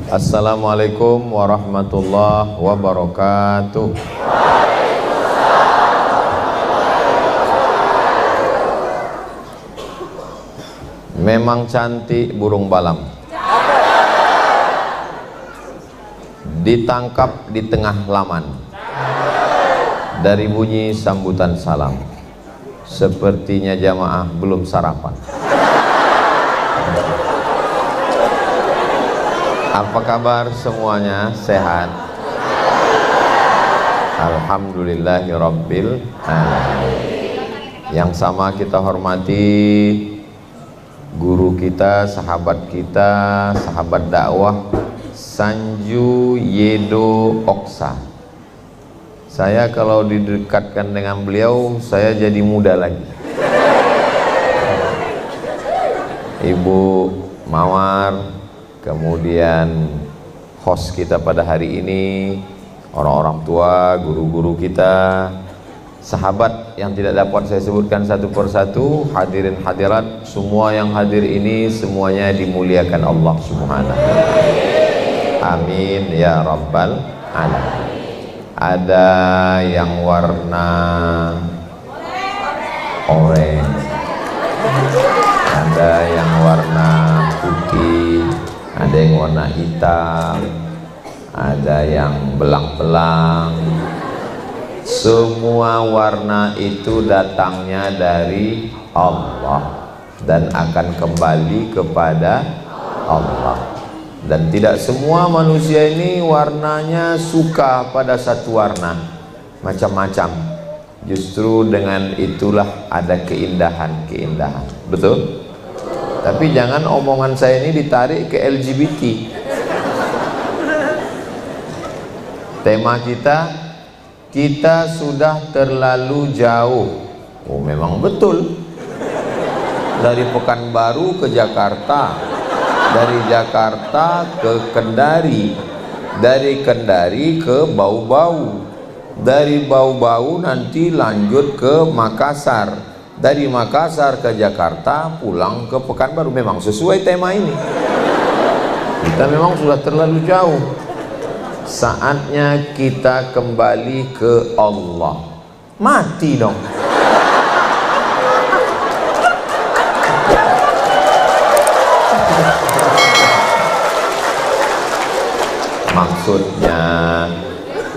Assalamualaikum warahmatullahi wabarakatuh. Memang cantik burung balam, ditangkap di tengah laman, dari bunyi sambutan salam. Sepertinya jamaah belum sarapan. Apa kabar semuanya? Sehat? Alhamdulillahirabbil alamin. Yang sama kita hormati guru kita, sahabat kita, sahabat dakwah Sanju Yedo Oksa. Saya kalau didekatkan dengan beliau, saya jadi muda lagi. Ibu Mawar, kemudian host kita pada hari ini, orang-orang tua, guru-guru kita, sahabat yang tidak dapat saya sebutkan satu persatu, hadirin hadirat, semua yang hadir ini semuanya dimuliakan Allah Subhanahu. Amin ya rabbal alamin. Ada yang warna orange, ada yang warna putih, ada yang warna hitam, ada yang belang-belang. Semua warna itu datangnya dari Allah dan akan kembali kepada Allah. Dan tidak semua manusia ini warnanya suka pada satu warna, macam-macam. Justru dengan itulah ada keindahan-keindahan. Betul? Tapi jangan omongan saya ini ditarik ke LGBT. Tema kita sudah terlalu jauh. Oh, memang betul. Dari Pekanbaru ke Jakarta, dari Jakarta ke Kendari, dari Kendari ke Bau-Bau, dari Bau-Bau nanti lanjut ke Makassar, dari Makassar ke Jakarta, pulang ke Pekanbaru. Memang sesuai tema ini. Kita memang sudah terlalu jauh. Saatnya kita kembali ke Allah. Mati dong. Maksudnya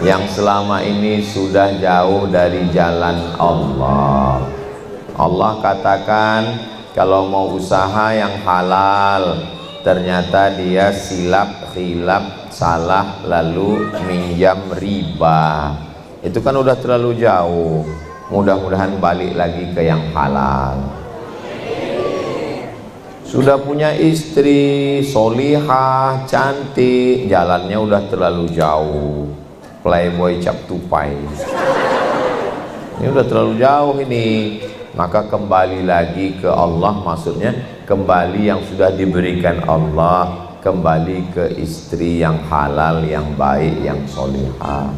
yang selama ini sudah jauh dari jalan Allah. Allah katakan kalau mau usaha yang halal, ternyata dia silap, khilaf, salah, lalu minjam riba. Itu kan udah terlalu jauh. Mudah-mudahan balik lagi ke yang halal. Sudah punya istri solihah, cantik, jalannya udah terlalu jauh. Playboy cap tupai. Ini udah terlalu jauh ini. Maka kembali lagi ke Allah, maksudnya kembali yang sudah diberikan Allah, kembali ke istri yang halal, yang baik, yang solihah.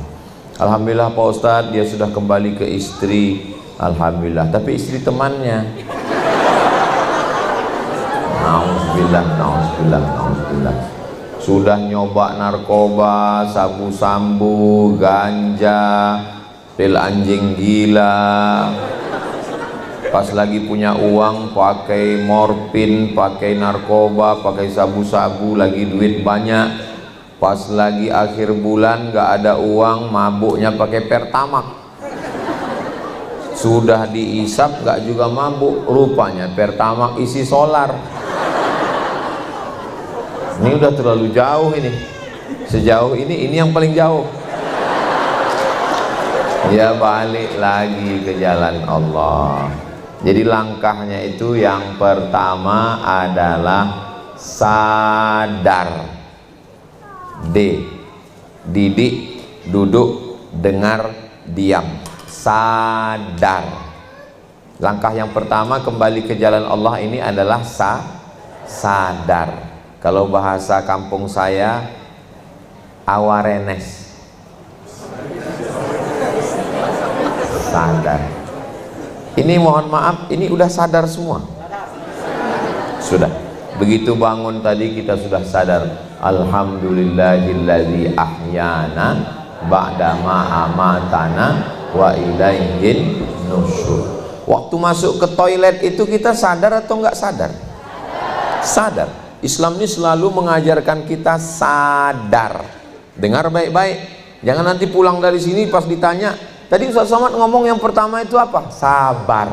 Alhamdulillah Pak Ustadz, dia sudah kembali ke istri. Alhamdulillah, tapi istri temannya. Nauzubillah. Sudah nyoba narkoba, sabu-sambu, ganja, pil anjing gila. Pas lagi punya uang pakai morfin, pakai narkoba, pakai sabu-sabu, lagi duit banyak. Pas lagi akhir bulan gak ada uang, mabuknya pakai Pertamax. Sudah diisap gak juga mabuk, rupanya Pertamax isi solar. Ini udah terlalu jauh ini. Sejauh ini yang paling jauh. Ya balik lagi ke jalan Allah. Jadi langkahnya itu yang pertama adalah sadar. D. Didik, duduk, dengar, diam. Sadar. Langkah yang pertama kembali ke jalan Allah ini adalah sadar. Kalau bahasa kampung saya, awareness. Sadar. Ini mohon maaf, ini udah sadar semua. Sudah. Begitu bangun tadi kita sudah sadar. Alhamdulillahilladzi ahyana ba'dama amatana wa ilaihin nusyur. Waktu masuk ke toilet itu kita sadar atau enggak sadar? Sadar. Islam ini selalu mengajarkan kita sadar. Dengar baik-baik. Jangan nanti pulang dari sini pas ditanya, tadi Ustaz Somad ngomong yang pertama itu apa? Sabar.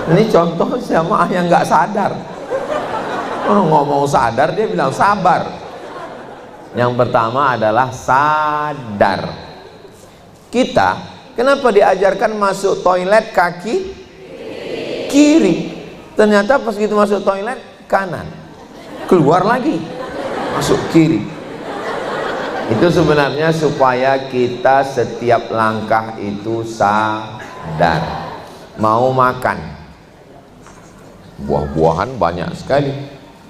Ini contoh sama yang nggak sadar. Orang ngomong sadar dia bilang sabar. Yang pertama adalah sadar. Kita kenapa diajarkan masuk toilet kaki kiri? Ternyata pas gitu masuk toilet kanan, keluar lagi masuk kiri. Itu sebenarnya supaya kita setiap langkah itu sadar. Mau makan, buah-buahan banyak sekali.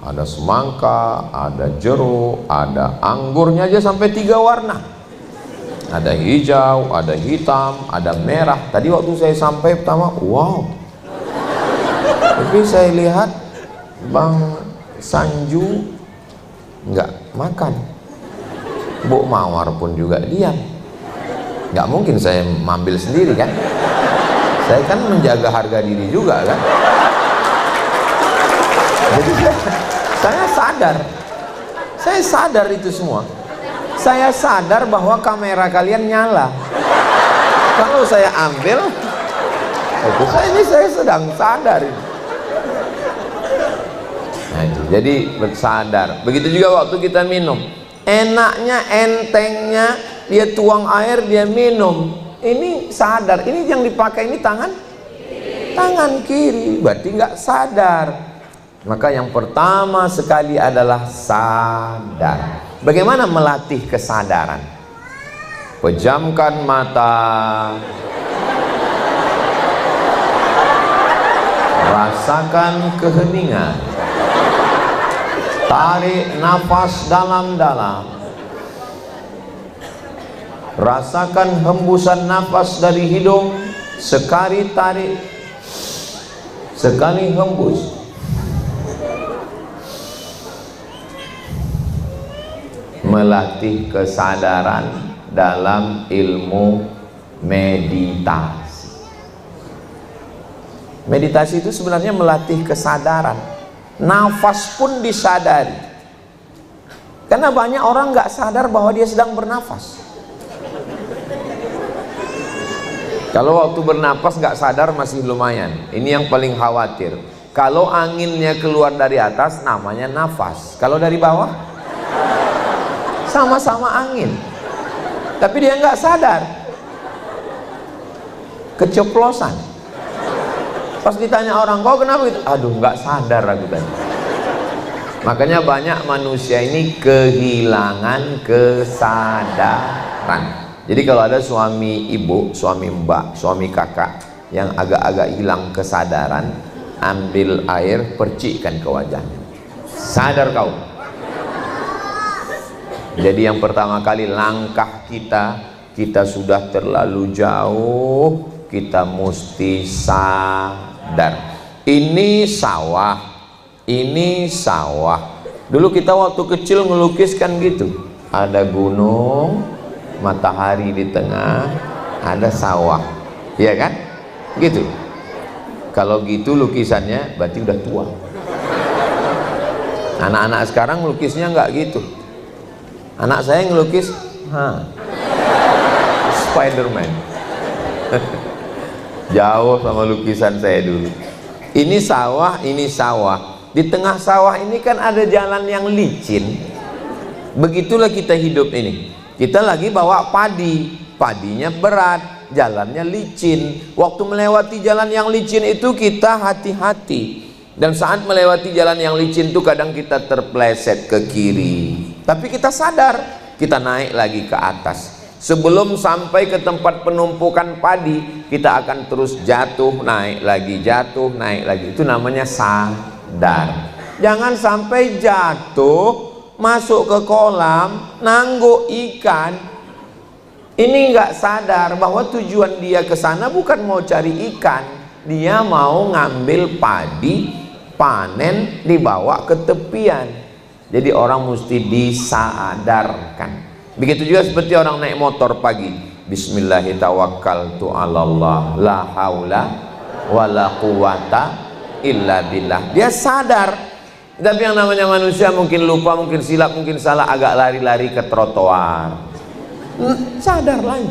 Ada semangka, ada jeruk, ada anggurnya aja sampai 3 warna. Ada hijau, ada hitam, ada merah. Tadi waktu saya sampai pertama, wow. Tapi saya lihat Bang Sanju nggak makan. Bu Mawar pun juga diam. Nggak mungkin saya ambil sendiri kan. Saya kan menjaga harga diri juga kan. Jadi saya sadar itu semua. Saya sadar bahwa kamera kalian nyala. Kalau saya ambil, itu saya sedang sadar. Nah itu, jadi bersadar. Begitu juga waktu kita minum. Enaknya, entengnya, dia tuang air, dia minum. Ini sadar. Ini yang dipakai ini tangan kiri. Berarti nggak sadar. Maka yang pertama sekali adalah sadar. Bagaimana melatih kesadaran? Pejamkan mata, rasakan keheningan, tarik nafas dalam-dalam, rasakan hembusan nafas dari hidung, sekali tarik, sekali hembus. Melatih kesadaran dalam ilmu meditasi. Meditasi itu sebenarnya melatih kesadaran. Nafas pun disadari. Karena banyak orang nggak sadar bahwa dia sedang bernafas. Kalau waktu bernafas nggak sadar masih lumayan. Ini yang paling khawatir. Kalau anginnya keluar dari atas namanya nafas. Kalau dari bawah sama-sama angin, tapi dia nggak sadar, keceplosan. Pas ditanya orang, kau kenapa itu? Aduh, nggak sadar aku tadi. Makanya banyak manusia ini kehilangan kesadaran. Jadi kalau ada suami ibu, suami mbak, suami kakak yang agak-agak hilang kesadaran, ambil air, percikkan ke wajahnya. Sadar kau. Jadi yang pertama kali langkah kita sudah terlalu jauh, kita mesti sadar. Ini sawah, ini sawah. Dulu kita waktu kecil ngelukis kan gitu. Ada gunung, matahari di tengah, ada sawah. Iya kan? Gitu. Kalau gitu lukisannya berarti udah tua. Anak-anak sekarang lukisnya nggak gitu. Anak saya ngelukis Spiderman. Jauh sama lukisan saya dulu. Ini sawah, ini sawah. Di tengah sawah ini kan ada jalan yang licin. Begitulah kita hidup ini. Kita lagi bawa padi, padinya berat, jalannya licin. Waktu melewati jalan yang licin itu kita hati-hati. Dan saat melewati jalan yang licin itu kadang kita terpleset ke kiri. Tapi kita sadar, kita naik lagi ke atas. Sebelum sampai ke tempat penumpukan padi, kita akan terus jatuh, naik lagi. Itu namanya sadar. Jangan sampai jatuh, masuk ke kolam, nangguk ikan. Ini nggak sadar bahwa tujuan dia ke sana bukan mau cari ikan. Dia mau ngambil padi, panen, dibawa ke tepian. Jadi orang mesti disadarkan. Begitu juga seperti orang naik motor pagi, Bismillahirrahmanirrahim, la haula wala quwata illa billah. Dia sadar. Tapi yang namanya manusia mungkin lupa, mungkin silap, mungkin salah, agak lari-lari ke trotoar. Sadar lagi.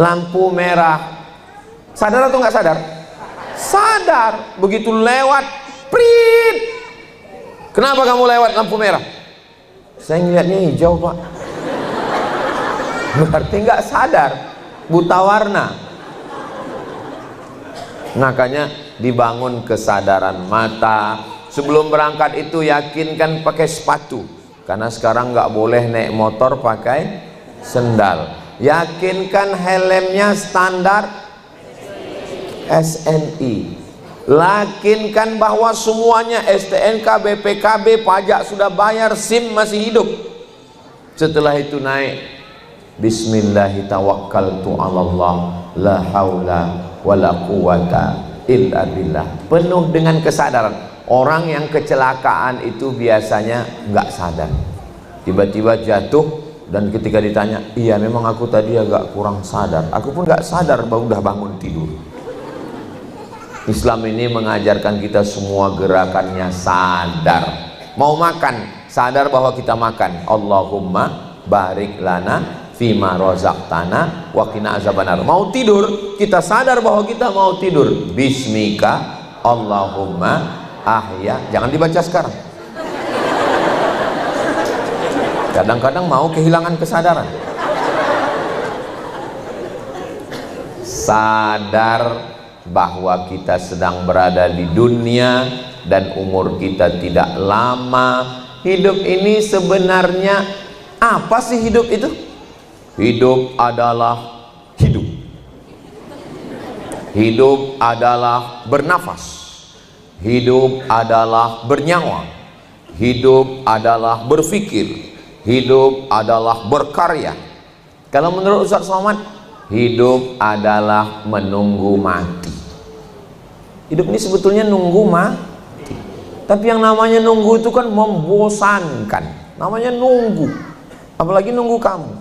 Lampu merah, sadar atau nggak sadar? Sadar. Begitu lewat, prit. Kenapa kamu lewat lampu merah? Saya ngeliatnya hijau, Pak. Berarti nggak sadar, buta warna. Makanya dibangun kesadaran mata. Sebelum berangkat itu yakinkan pakai sepatu, karena sekarang nggak boleh naik motor pakai sendal. Yakinkan helmnya standar SNI. Yakinkan bahwa semuanya STNK, BPKB, pajak sudah bayar, SIM masih hidup. Setelah itu naik, Bismillahirrahmanirrahim, la haula wala quwata illa billah. Penuh dengan kesadaran. Orang yang kecelakaan itu biasanya nggak sadar, tiba-tiba jatuh, dan ketika ditanya, iya memang aku tadi agak kurang sadar, aku pun nggak sadar bahwa udah bangun tidur. Islam ini mengajarkan kita semua gerakannya sadar. Mau makan, sadar bahwa kita makan. Allahumma barik lana fima rozaqtana wa qina azabannar. Mau tidur, kita sadar bahwa kita mau tidur. Bismika Allahumma ahya. Jangan dibaca sekarang. Kadang-kadang mau kehilangan kesadaran. Sadar bahwa kita sedang berada di dunia dan umur kita tidak lama. Hidup ini sebenarnya apa sih hidup itu? Hidup adalah hidup. Hidup adalah bernafas. Hidup adalah bernyawa. Hidup adalah berpikir. Hidup adalah berkarya. Kalau menurut Ustaz Somad, hidup adalah menunggu mati. Hidup ini sebetulnya nunggu mati. Tapi yang namanya nunggu itu kan membosankan. Namanya nunggu. Apalagi nunggu kamu.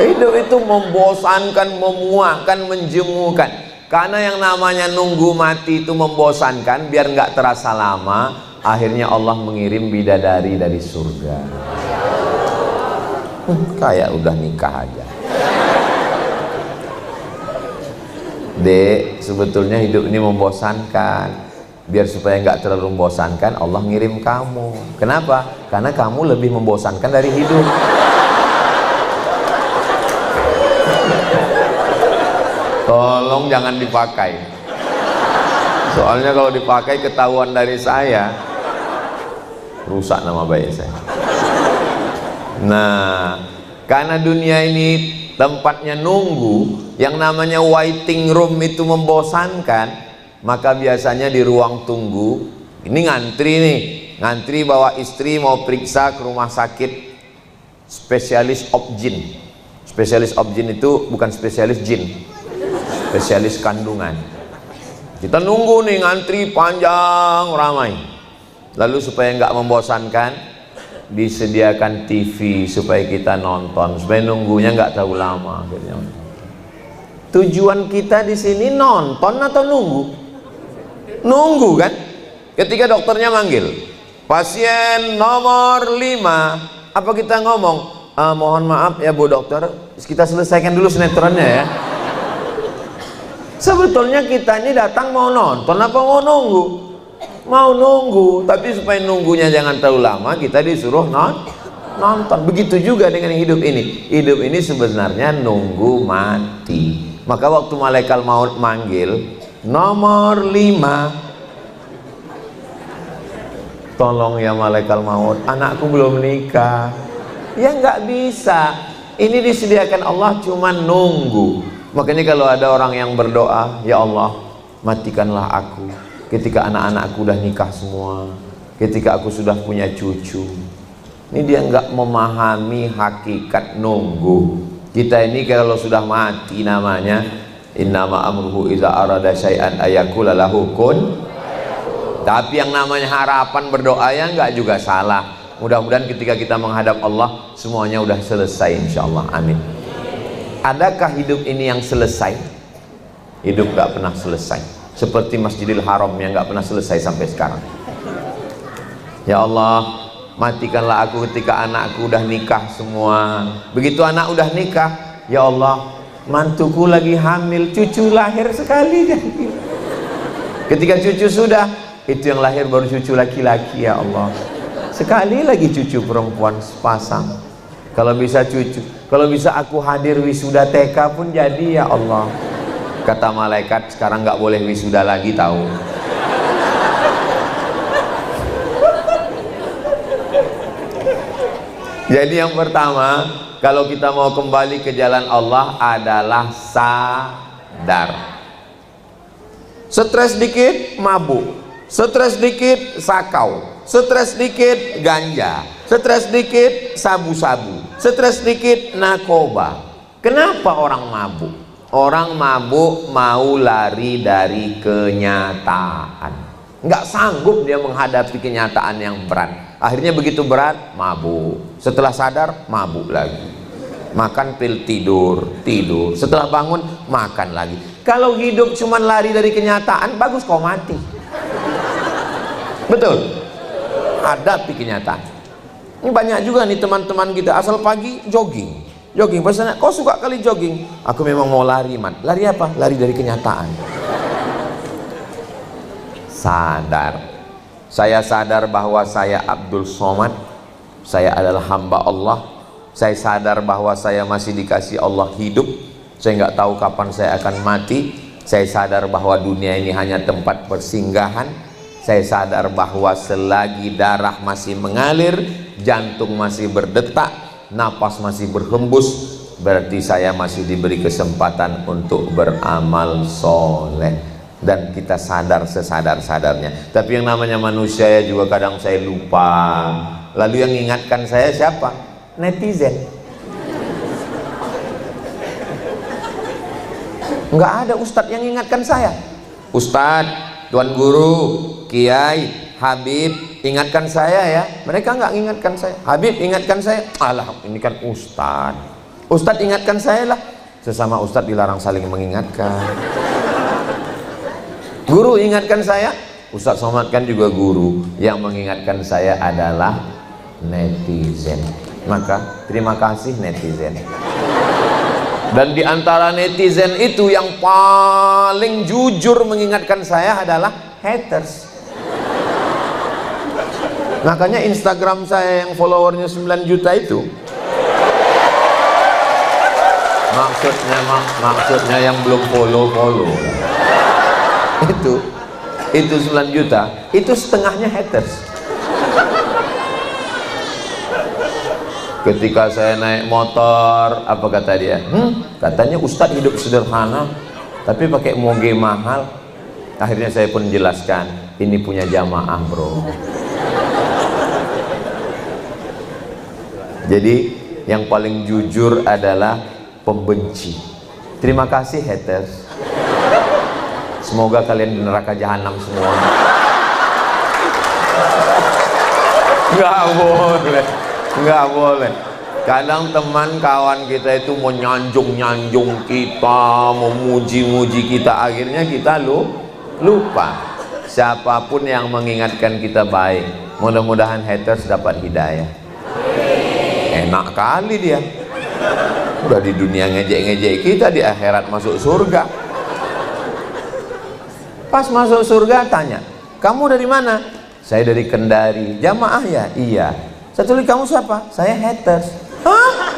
Hidup itu membosankan, memuakkan, menjemukan. Karena yang namanya nunggu mati itu membosankan, biar nggak terasa lama, akhirnya Allah mengirim bidadari dari surga. Kayak udah nikah aja. Dek, sebetulnya hidup ini membosankan. Biar supaya nggak terlalu membosankan, Allah ngirim kamu. Kenapa? Karena kamu lebih membosankan dari hidup. Tolong jangan dipakai. Soalnya kalau dipakai ketahuan dari saya, rusak nama baik saya. Nah, karena dunia ini tempatnya nunggu, yang namanya waiting room itu membosankan, maka biasanya di ruang tunggu, ini ngantri nih, ngantri bawa istri mau periksa ke rumah sakit spesialis objin. Spesialis objin itu bukan spesialis jin, spesialis kandungan. Kita nunggu nih, ngantri panjang ramai. Lalu supaya nggak membosankan, disediakan TV supaya kita nonton, supaya nunggunya nggak terlalu lama. Tujuan kita di sini nonton atau nunggu? Nunggu kan? Ketika dokternya manggil, pasien nomor 5, apa kita ngomong? Mohon maaf ya Bu Dokter, kita selesaikan dulu sinetronnya ya. Sebetulnya kita ini datang mau nonton apa mau nunggu? Mau nunggu, tapi supaya nunggunya jangan terlalu lama, kita disuruh nonton. Begitu juga dengan hidup ini. Hidup ini sebenarnya nunggu mati. Maka waktu malaikat maut manggil nomor 5, tolong ya malaikat maut, anakku belum nikah. Ya nggak bisa. Ini disediakan Allah cuma nunggu. Makanya kalau ada orang yang berdoa, ya Allah matikanlah aku ketika anak-anakku udah nikah semua, ketika aku sudah punya cucu. Ini dia nggak memahami hakikat nunggu. Kita ini kalau sudah mati namanya innama amruhu idza arada syai'an ayaqula lahu kun Tapi yang namanya harapan berdoa ya enggak juga salah. Mudah-mudahan ketika kita menghadap Allah semuanya udah selesai insyaallah. Amin. Adakah hidup ini yang selesai? Hidup gak pernah selesai. Seperti Masjidil Haram yang gak pernah selesai sampai sekarang. Ya Allah, matikanlah aku ketika anakku udah nikah semua. Begitu anak udah nikah, ya Allah, mantuku lagi hamil, cucu lahir sekali. Ketika cucu sudah, itu yang lahir baru cucu laki-laki. Ya Allah, sekali lagi cucu perempuan sepasang. Kalau bisa cucu, kalau bisa aku hadir wisuda TK pun jadi. Ya Allah, kata malaikat sekarang nggak boleh wisuda lagi tahu. Jadi yang pertama, kalau kita mau kembali ke jalan Allah adalah sadar. Stres dikit mabuk, stres dikit sakau, stres dikit ganja, stres dikit sabu-sabu, stres dikit narkoba. Kenapa orang mabuk? Orang mabuk mau lari dari kenyataan. Nggak sanggup dia menghadapi kenyataan yang berat. Akhirnya begitu berat, mabuk. Setelah sadar, mabuk lagi. Makan pil tidur. Setelah bangun, makan lagi. Kalau hidup cuman lari dari kenyataan, bagus kau mati. Betul? Hadapi kenyataan. Ini banyak juga nih teman-teman kita, asal pagi jogging. Pasanya, kau suka kali jogging? Aku memang mau lari, man. Lari apa? Lari dari kenyataan. Sadar. Saya sadar bahwa saya Abdul Somad. Saya adalah hamba Allah. Saya sadar bahwa saya masih dikasih Allah hidup. Saya nggak tahu kapan saya akan mati. Saya sadar bahwa dunia ini hanya tempat persinggahan. Saya sadar bahwa selagi darah masih mengalir, jantung masih berdetak, napas masih berhembus, berarti saya masih diberi kesempatan untuk beramal soleh. Dan kita sadar sesadar-sadarnya. Tapi yang namanya manusia ya juga kadang saya lupa. Lalu yang ingatkan saya siapa? Netizen. Nggak ada ustadz yang ingatkan saya. Ustadz, tuan guru, kiai, Habib, ingatkan saya ya. Mereka nggak ingatkan saya. Habib ingatkan saya. Alah, ini kan ustadz. Ustadz ingatkan saya lah. Sesama ustadz dilarang saling mengingatkan. Guru ingatkan saya. Ustadz Somad kan juga guru. Yang mengingatkan saya adalah netizen. Maka terima kasih netizen. Dan di antara netizen itu yang paling jujur mengingatkan saya adalah haters. Makanya Instagram saya yang followernya 9 juta itu, maksudnya yang belum follow itu 9 juta, itu setengahnya haters. Ketika saya naik motor, apa kata dia? Katanya Ustadz hidup sederhana, tapi pakai moge mahal. Akhirnya saya pun jelaskan, ini punya jamaah bro. Jadi yang paling jujur adalah pembenci. Terima kasih haters. Semoga kalian di neraka jahanam semua. Nggak boleh. Kadang teman kawan kita itu mau nyanjung kita, memuji-muji kita, akhirnya kita lupa. Siapapun yang mengingatkan kita baik, mudah-mudahan haters dapat hidayah. Enak kali dia. Udah di dunia ngejek-ngejek kita, di akhirat masuk surga. Pas masuk surga tanya, kamu dari mana? Saya dari Kendari. Jamaah ya? Iya. Satu lagi, kamu siapa? Saya haters. Hah?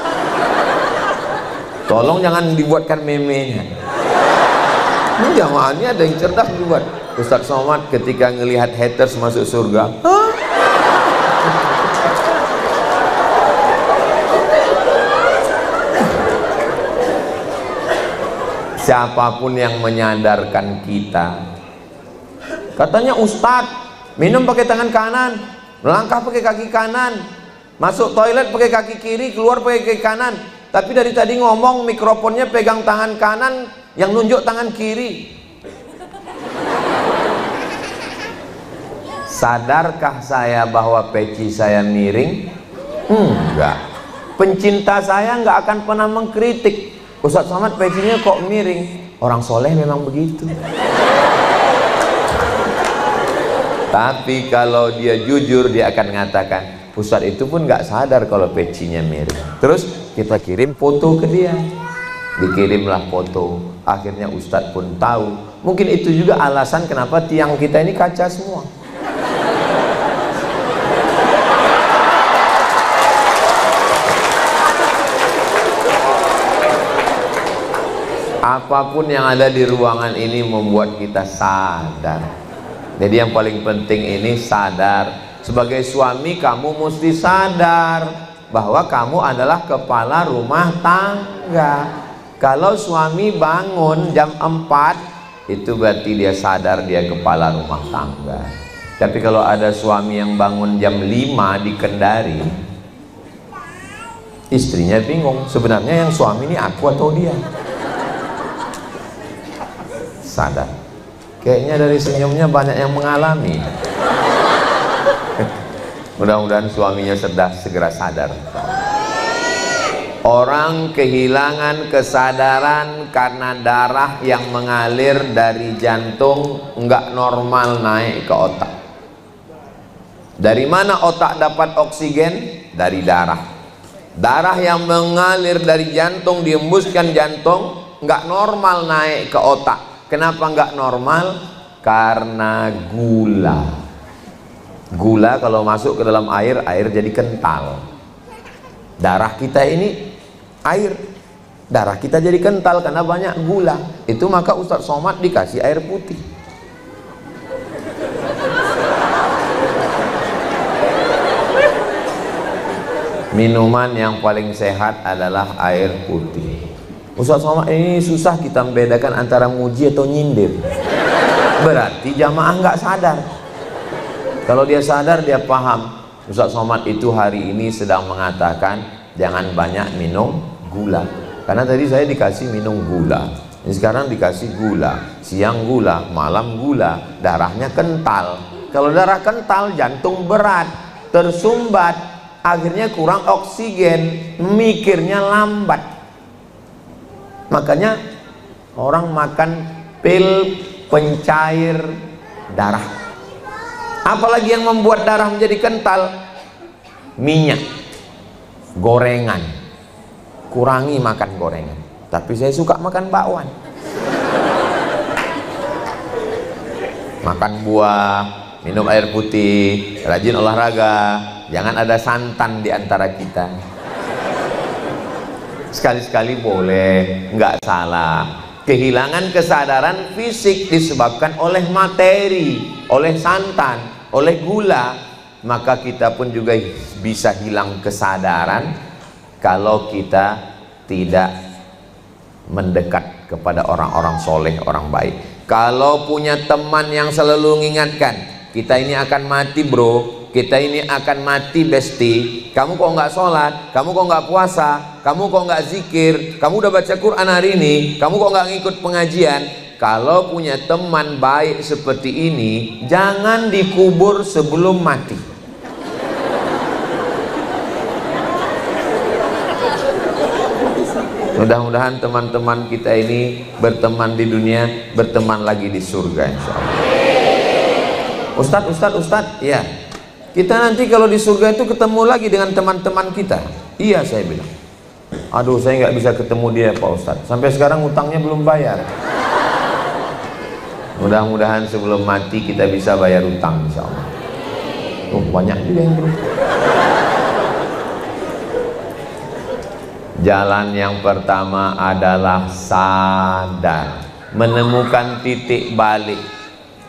Tolong jangan dibuatkan memenya. Ini jamaahnya ada yang cerdas dibuat. Ustadz Somad ketika ngelihat haters masuk surga. Hah? Siapapun yang menyadarkan kita, katanya Ustadz minum pakai tangan kanan, melangkah pakai kaki kanan, masuk toilet pakai kaki kiri, keluar pakai kaki kanan. Tapi dari tadi ngomong mikrofonnya pegang tangan kanan, yang nunjuk tangan kiri. Sadarkah saya bahwa peci saya miring? Enggak. Pencinta saya nggak akan pernah mengkritik, Ustadz Somad pecinya kok miring. Orang soleh memang begitu. Tapi kalau dia jujur, dia akan mengatakan, Ustadz itu pun nggak sadar kalau pecinya miring. Terus kita kirim foto ke dia, dikirimlah foto. Akhirnya Ustadz pun tahu. Mungkin itu juga alasan kenapa tiang kita ini kaca semua. Apapun yang ada di ruangan ini membuat kita sadar. Jadi yang paling penting ini sadar. Sebagai suami kamu mesti sadar bahwa kamu adalah kepala rumah tangga. Kalau suami bangun jam 4, itu berarti dia sadar dia kepala rumah tangga. Tapi kalau ada suami yang bangun jam 5 di Kendari, istrinya bingung, sebenarnya yang suami ini aku atau dia? Sadar. Kayaknya dari senyumnya banyak yang mengalami. Mudah-mudahan suaminya segera sadar. Orang kehilangan kesadaran karena darah yang mengalir dari jantung nggak normal naik ke otak. Dari mana otak dapat oksigen? Dari darah. Darah yang mengalir dari jantung diembuskan jantung nggak normal naik ke otak. Kenapa nggak normal? Karena gula. Gula kalau masuk ke dalam air, air jadi kental. Darah kita ini air. Darah kita jadi kental karena banyak gula. Itu maka Ustadz Somad dikasih air putih. Minuman yang paling sehat adalah air putih. Ustadz Somad ini susah kita membedakan antara muji atau nyindir. Berarti jamaah nggak sadar. Kalau dia sadar, dia paham. Ustadz Somad itu hari ini sedang mengatakan jangan banyak minum gula. Karena tadi saya dikasih minum gula, ini sekarang dikasih gula. Siang gula, malam gula. Darahnya kental. Kalau darah kental, jantung berat, tersumbat, akhirnya kurang oksigen, mikirnya lambat. Makanya orang makan pil pencair darah. Apalagi yang membuat darah menjadi kental? Minyak, gorengan. Kurangi makan gorengan. Tapi saya suka makan bakwan. Makan buah, minum air putih, rajin olahraga. Jangan ada santan di antara kita. Sekali-sekali boleh, nggak salah. Kehilangan kesadaran fisik disebabkan oleh materi, oleh santan, oleh gula. Maka kita pun juga bisa hilang kesadaran kalau kita tidak mendekat kepada orang-orang soleh, orang baik. Kalau punya teman yang selalu mengingatkan, kita ini akan mati bro, kita ini akan mati besti, kamu kok nggak sholat, kamu kok nggak puasa, kamu kok nggak zikir, kamu udah baca Quran hari ini, kamu kok nggak ngikut pengajian. Kalau punya teman baik seperti ini, jangan dikubur sebelum mati. Mudah-mudahan teman-teman kita ini berteman di dunia, berteman lagi di surga insya Allah. Ustadz, ya. Kita nanti kalau di surga itu ketemu lagi dengan teman-teman kita. Iya, saya bilang. Aduh, saya nggak bisa ketemu dia Pak Ustadz. Sampai sekarang utangnya belum bayar. Mudah-mudahan sebelum mati kita bisa bayar utang insya Allah. Banyak juga yang belum. Jalan yang pertama adalah sadar, menemukan titik balik.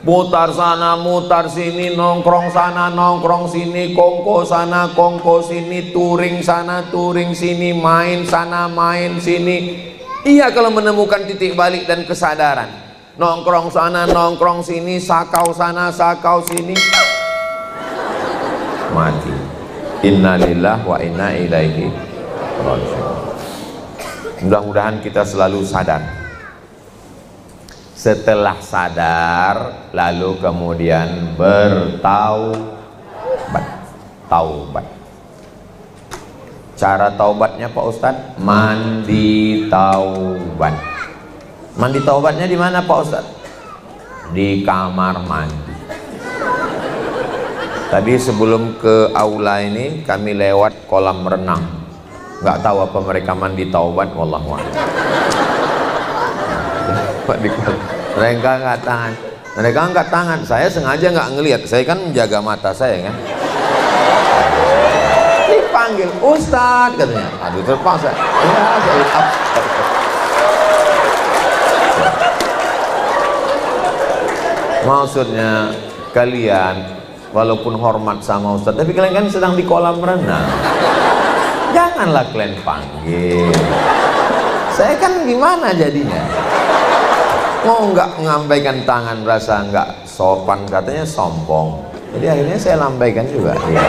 Mutar sana, mutar sini, nongkrong sana, nongkrong sini, kongko sana, kongko sini, touring sana, touring sini, main sana, main sini. Iya, kalau menemukan titik balik dan kesadaran. Nongkrong sana, nongkrong sini, sakau sana, sakau sini, mati. Innalillahi wa inna ilaihi raji'un. Mudah-mudahan kita selalu sadar. Setelah sadar lalu kemudian taubat. Cara taubatnya Pak Ustadz, mandi taubat. Mandi taubatnya di mana Pak Ustadz? Di kamar mandi. Tadi sebelum ke aula ini kami lewat kolam renang. Nggak tahu apa mereka mandi taubat, wallahu a'lam. Mereka angkat tangan. Saya sengaja nggak ngelihat. Saya kan menjaga mata saya kan. Dipanggil Ustadz katanya. Aduh terpaksa. Ya, saya maksudnya kalian walaupun hormat sama Ustadz, tapi kalian kan sedang di kolam renang. Janganlah kalian panggil. Saya kan gimana jadinya? Mau nggak ngambaikan tangan rasa nggak sopan, katanya sombong. Jadi akhirnya saya lambaikan juga. Ya.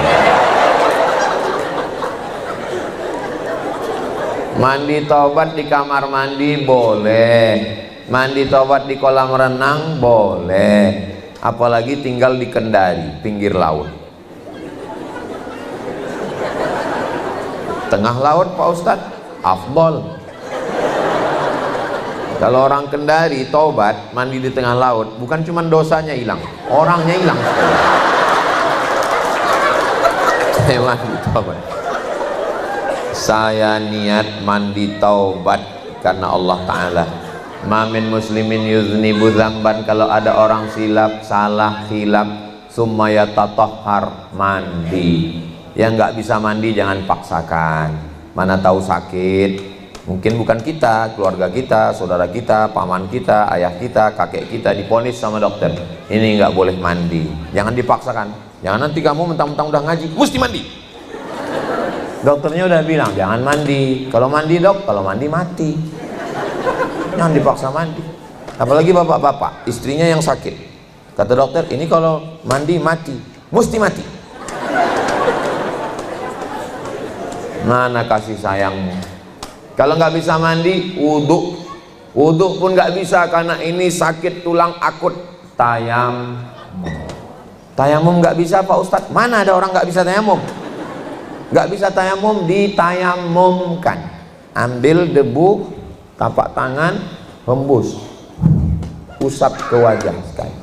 Mandi taubat di kamar mandi boleh, mandi taubat di kolam renang boleh, apalagi tinggal di Kendari, pinggir laut, tengah laut Pak Ustadz, afdol. Kalau orang Kendari taubat mandi di tengah laut, bukan cuma dosanya hilang, orangnya hilang. Mandi taubat. Saya niat mandi taubat karena Allah Ta'ala. Ma min muslimin yuznibu dzamban, kalau ada orang silap, salah, khilaf, summa yatatahhar, mandi. Yang nggak bisa mandi jangan paksakan. Mana tahu sakit. Mungkin bukan kita, keluarga kita, saudara kita, paman kita, ayah kita, kakek kita diponis sama dokter. Ini nggak boleh mandi. Jangan dipaksakan. Jangan nanti kamu mentang-mentang udah ngaji, mesti mandi. Dokternya udah bilang jangan mandi. Kalau mandi dok, kalau mandi mati. Jangan dipaksa mandi. Apalagi bapak-bapak, istrinya yang sakit. Kata dokter, ini kalau mandi mati, mesti mati. Mana kasih sayangmu? Kalau nggak bisa mandi, wudhu. Wudhu pun nggak bisa karena ini sakit tulang akut. Tayamum nggak bisa Pak Ustadz. Mana ada orang nggak bisa tayamum? Nggak bisa tayamum, ditayamumkan. Ambil debu, tapak tangan, hembus, usap ke wajah sekali.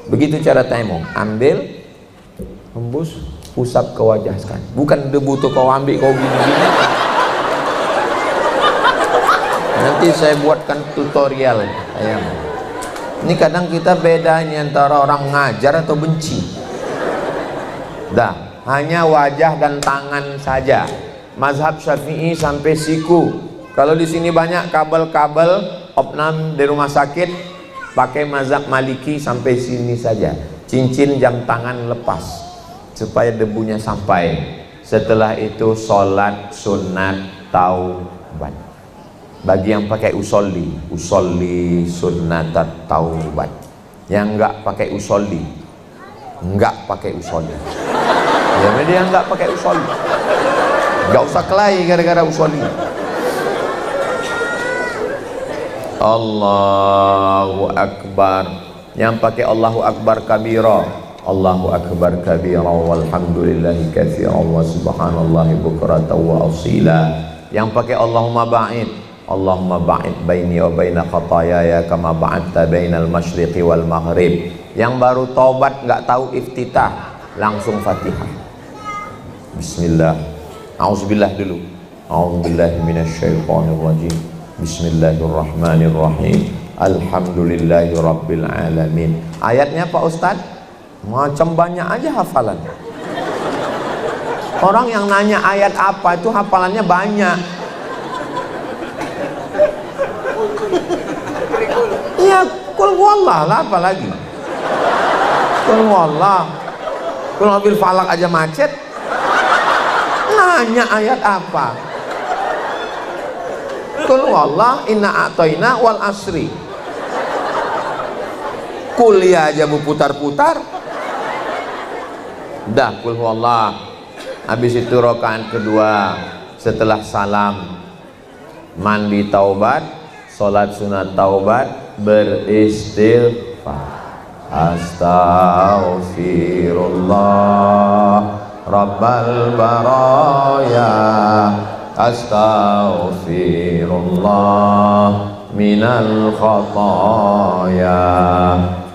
Begitu cara tayamum. Ambil, hembus, usap ke wajah sekali. Bukan debu tuh kau ambil kau gini-gini. Nanti saya buatkan tutorial tayamum. Ini kadang kita beda ini antara orang ngajar atau benci. Dah. Hanya wajah dan tangan saja. Mazhab Syafi'i sampai siku. Kalau di sini banyak kabel-kabel opnam di rumah sakit, pakai mazhab Maliki sampai sini saja. Cincin jam tangan lepas supaya debunya sampai. Setelah itu sholat sunat taubat. Bagi yang pakai usolli sunat taubat. Yang enggak pakai usolli, ya dia nggak pakai usolli, nggak usah kelahi gara-gara usolli. Allahu Akbar. Yang pakai Allahu Akbar kabira, Allahu Akbar kabira, walhamdulillahi katsira, wa subhanallahi bukratan wa asila. Yang pakai Allahumma ba'id baini wa baina khataayaya kama ba'adta bainal masyriqi wal maghrib. Yang baru taubat nggak tahu iftitah, langsung Fatihah. Bismillah. Auzubillah dulu. A'udzubillahi minasyaitonirrajim. Bismillahirrahmanirrahim. Alhamdulillahi rabbil alamin. Ayatnya Pak Ustadz macam banyak aja hafalan. Orang yang nanya ayat apa itu hafalannya banyak. Ya kul huwallah lah, apa lagi? Kul huwallah. Kul mobil falak aja macet. Nanya ayat apa? Kul huwallah, inna a'toina wal asri. Kuliah aja mau putar-putar. Dah kul huwallah. Habis itu rakaat kedua setelah salam, mandi taubat, sholat sunat taubat, beristighfar. Astaghfirullah Rabbal baraya, astaghfirullah minal khataya,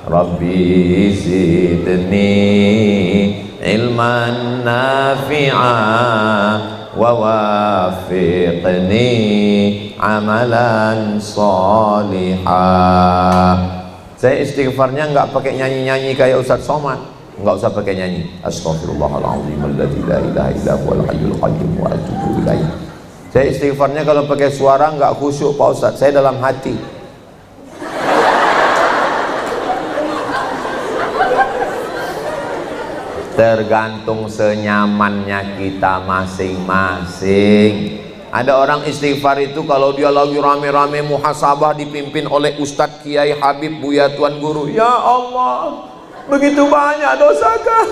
Rabbi zidni ilman nafi'a wa wafiqni amalan salihah. Saya istighfarnya nggak pakai nyanyi-nyanyi kayak Ustadz Somad, nggak usah pakai nyanyi. Astaghfirullahaladzim alladzi la ilaha illa huwal hayyul qayyum wa atubu ilaih. Saya istighfarnya kalau pakai suara nggak khusyuk Pak Ustadz, saya dalam hati. Tergantung senyamannya kita masing-masing. Ada orang istighfar itu kalau dia lagi rame-rame muhasabah dipimpin oleh Ustadz Kiai Habib Buya Tuan Guru, ya Allah begitu banyak dosa kan.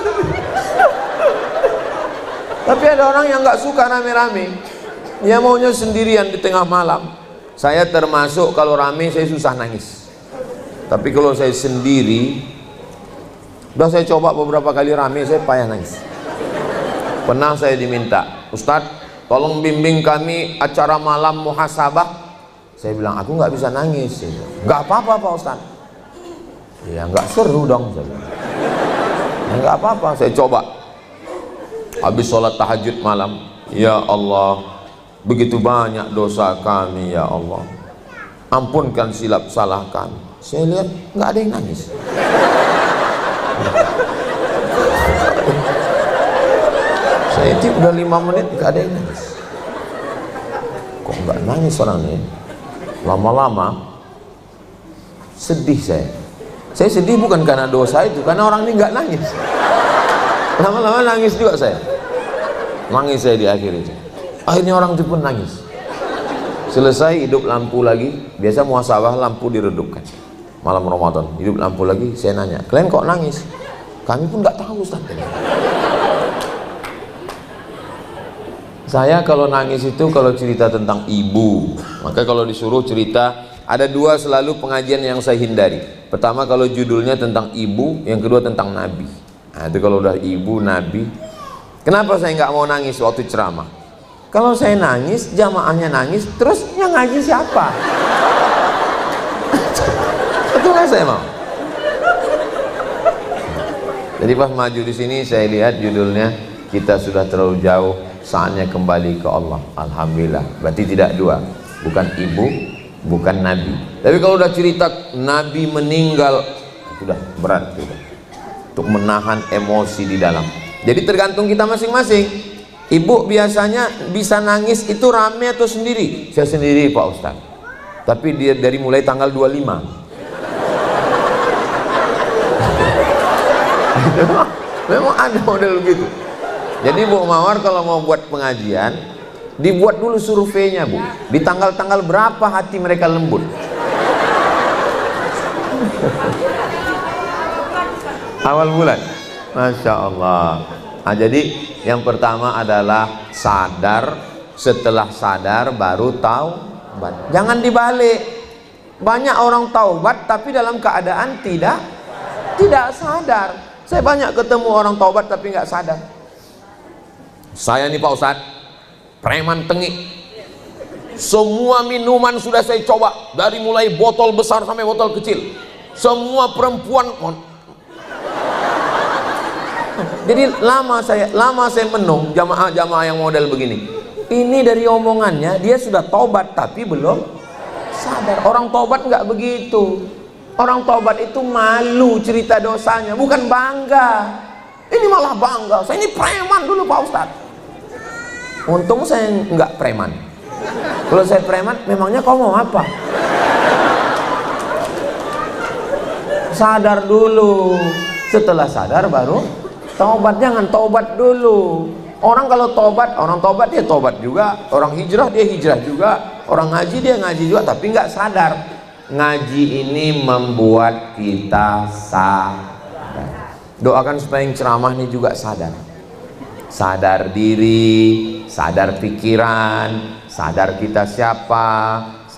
Tapi ada orang yang nggak suka rame-rame, dia maunya sendirian di tengah malam. Saya termasuk kalau rame saya susah nangis, tapi kalau saya sendiri, udah saya coba beberapa kali rame saya payah nangis. Pernah saya diminta, Ustadz tolong bimbing kami acara malam muhasabah. Saya bilang aku nggak bisa nangis. Nggak apa-apa Pak Ustadz. Ya nggak seru dong. Ya, nggak apa-apa, saya coba. Habis sholat tahajud malam, ya Allah begitu banyak dosa kami ya Allah, ampunkan silap salah kami. Saya lihat nggak ada yang nangis. Saya itu udah 5 menit nggak ada yang nangis. Kok nggak nangis orang ini? Lama-lama sedih saya. Saya sedih bukan karena dosa itu, karena orang ini nggak nangis. Lama-lama nangis juga saya. Nangis saya di akhir itu. Akhirnya orang itu pun nangis. Selesai hidup lampu lagi. Biasa muhasabah lampu diredupkan. Malam Ramadan hidup lampu lagi. Saya nanya, kalian kok nangis? Kami pun nggak tahu Ustaz. Saya kalau nangis itu kalau cerita tentang ibu. Maka kalau disuruh cerita, ada 2 selalu pengajian yang saya hindari. Pertama kalau judulnya tentang ibu, yang kedua tentang nabi. Nah itu kalau udah ibu, nabi. Kenapa saya nggak mau nangis waktu ceramah? Kalau saya nangis, jamaahnya nangis, terus yang ngaji siapa? Itu nggak saya mau. Jadi pas maju di sini saya lihat judulnya, kita sudah terlalu jauh, saatnya kembali ke Allah. Alhamdulillah. Berarti tidak 2, bukan ibu, bukan nabi. Tapi kalau udah cerita nabi meninggal, sudah berat sudah. Untuk menahan emosi di dalam. Jadi tergantung kita masing-masing. Ibu biasanya bisa nangis itu rame atau sendiri? Saya sendiri Pak Ustaz. Tapi dia dari mulai tanggal 25. Memang ada model begitu. Jadi Bu Mawar kalau mau buat pengajian, dibuat dulu surveinya Bu. Di tanggal-tanggal berapa hati mereka lembut. Awal bulan. Masya Allah. Nah, jadi yang pertama adalah sadar. Setelah sadar baru taubat. Jangan dibalik. Banyak orang taubat tapi dalam keadaan tidak sadar. Saya banyak ketemu orang taubat tapi nggak sadar. Saya nih Pak Ustadz, preman tengik. Semua minuman sudah saya coba, dari mulai botol besar sampai botol kecil. Semua perempuan. Jadi lama saya menung jamaah-jamaah yang model begini. Ini dari omongannya dia sudah taubat tapi belum sadar. Orang taubat nggak begitu. Orang taubat itu malu cerita dosanya, bukan bangga. Ini malah bangga. Saya ini preman dulu Pak Ustadz. Untung saya nggak preman. Kalau saya preman, memangnya kau mau apa? Sadar dulu. Setelah sadar baru taubat. Jangan taubat dulu. Orang kalau taubat, orang taubat dia taubat juga. Orang hijrah dia hijrah juga. Orang ngaji dia ngaji juga, tapi nggak sadar. Ngaji ini membuat kita sadar. Doakan supaya yang ceramah ini juga sadar. Sadar diri, sadar pikiran, sadar kita siapa,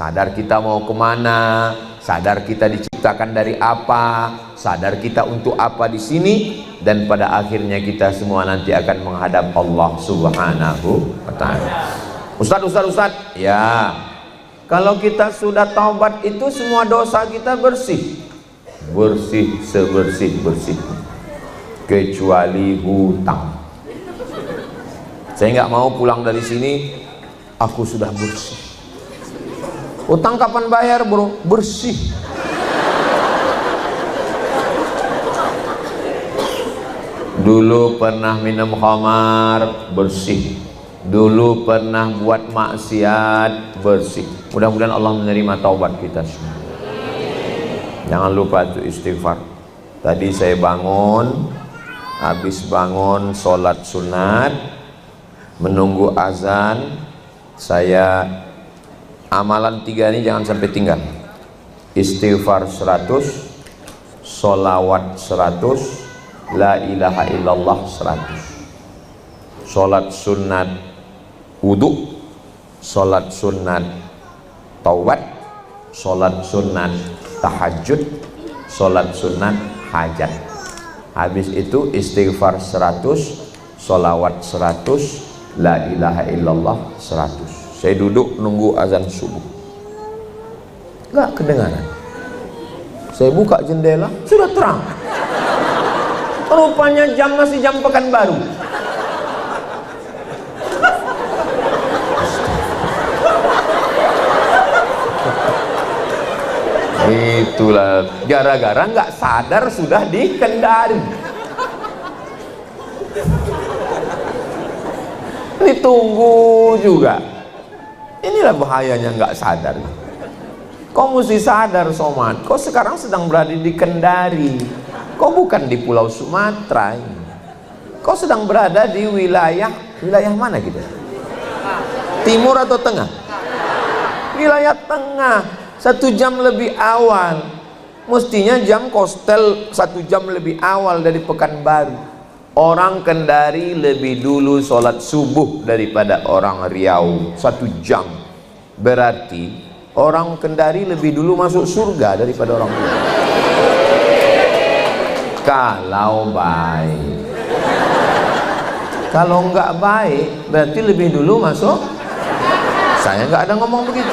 sadar kita mau kemana, sadar kita diciptakan dari apa, sadar kita untuk apa di sini, dan pada akhirnya kita semua nanti akan menghadap Allah Subhanahu wa Ta'ala. Ustadz, ya, kalau kita sudah taubat itu semua dosa kita bersih sebersih kecuali hutang. Saya nggak mau pulang dari sini aku sudah bersih. Hutang kapan bayar, bro? Bersih. Dulu pernah minum khamar, bersih. Dulu pernah buat maksiat, bersih. Mudah-mudahan Allah menerima taubat kita semua. Jangan lupa itu istighfar. Tadi saya bangun, habis bangun sholat sunat, menunggu azan, saya amalan 3 ini jangan sampai tinggal. Istighfar 100, sholawat 100, la ilaha illallah 100. Sholat sunat wudu, sholat sunat taubat, sholat sunat tahajud, sholat sunat hajat. Habis itu istighfar 100, sholawat 100, la ilaha illallah 100. Saya duduk nunggu azan subuh, nggak kedengaran. Saya buka jendela, sudah terang. Rupanya jam masih jam Pekanbaru. Itulah gara-gara nggak sadar sudah di Kendari. Ditunggu juga. Inilah bahayanya nggak sadar. Kau mesti sadar, Somad. Kau sekarang sedang berada di Kendari. Kau bukan di Pulau Sumatera. Kau sedang berada di wilayah mana gitu? Timur atau tengah? Wilayah tengah. 1 jam lebih awal. Mestinya jam Kostel 1 jam lebih awal dari Pekanbaru. Orang Kendari lebih dulu sholat subuh daripada orang Riau 1 jam. Berarti orang Kendari lebih dulu masuk surga daripada orang Riau. Kalau baik. Kalau enggak baik berarti lebih dulu masuk. Saya enggak ada ngomong begitu.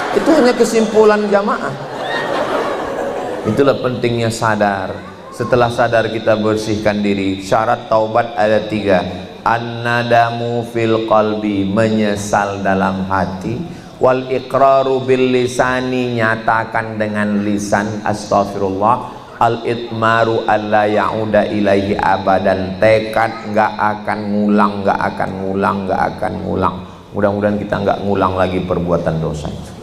Itu hanya kesimpulan jamaah. Itulah pentingnya sadar. Setelah sadar kita bersihkan diri. Syarat taubat ada 3. An-nadamu fil qalbi, menyesal dalam hati. Wal iqraru bil lisani, nyatakan dengan lisan astaghfirullah. Al itmaru alla ya'uda ilaihi abadan, tekad nggak akan ngulang. Mudah-mudahan kita nggak ngulang lagi perbuatan dosa itu.